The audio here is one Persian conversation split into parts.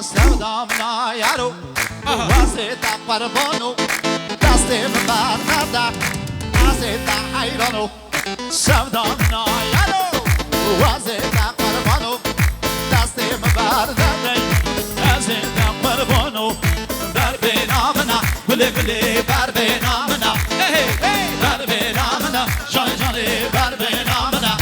سودامنا یارو واسطه قربانو دست من برده واسطه حیرانو سودامنا یارو واسطه قربانو دست من برده واسطه قربانو در بینامنا گله گله بر بینامنا بر بینامنا جان جان بر بینامنا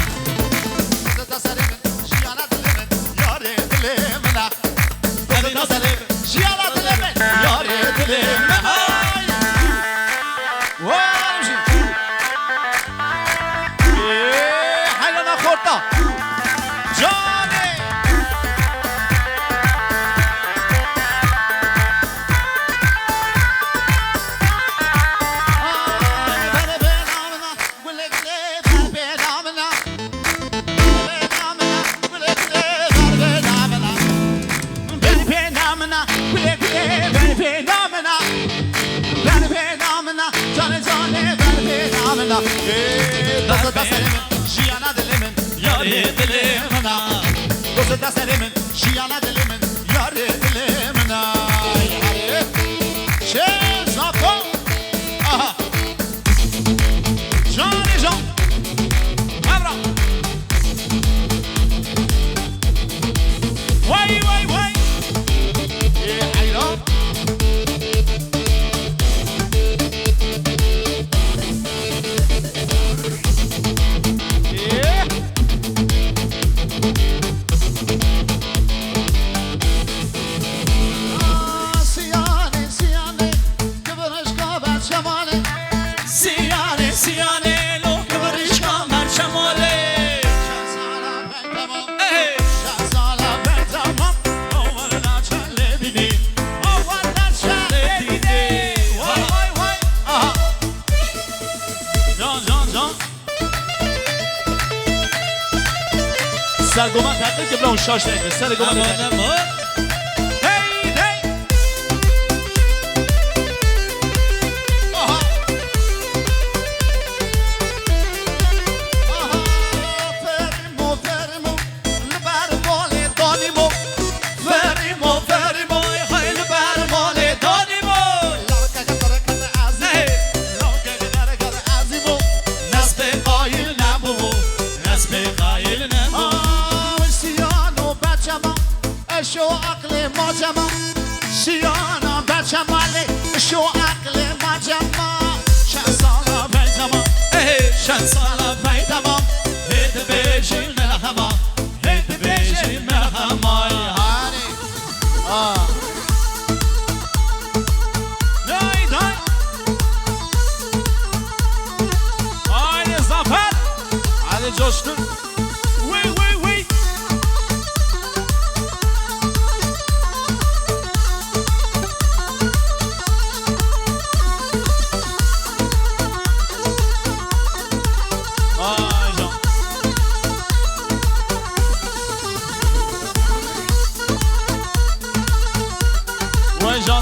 سرگومن تقدیم که بلا شاش نگه سرگومن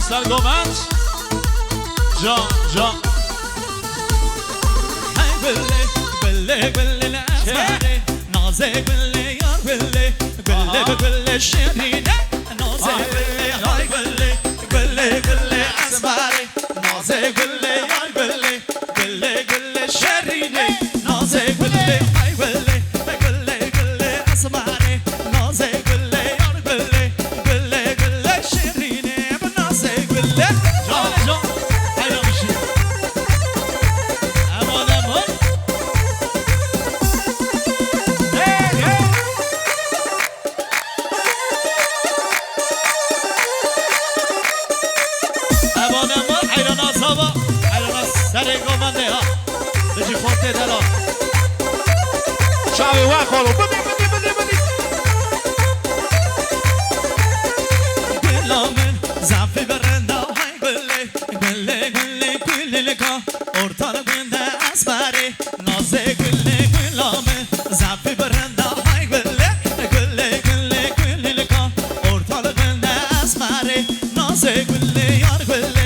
سرگومند جان جان های بله بله بله لازمه نازه بله یار بله بله بله شیرینه نازه بله های بله بله بله اسماره نازه بله یار بله بله بله شیرینه نازه بله های بله بله بله اسماره نازه بله یار بله بله بله شیرینه نازه بله جان جان حیران میشی امان امان امان امان حیران آسابا حیران سر گمنده ها بجی خورده دلا شعبی وقت خالو بدی بدی بدی بدی گلامن زفی برنده های گله گله گله گله لکا ارتال گنده اسماره نازه گله گلامن زفی برنده های گله گله گله گله لکا ارتال گنده اسماره نازه گله یار گله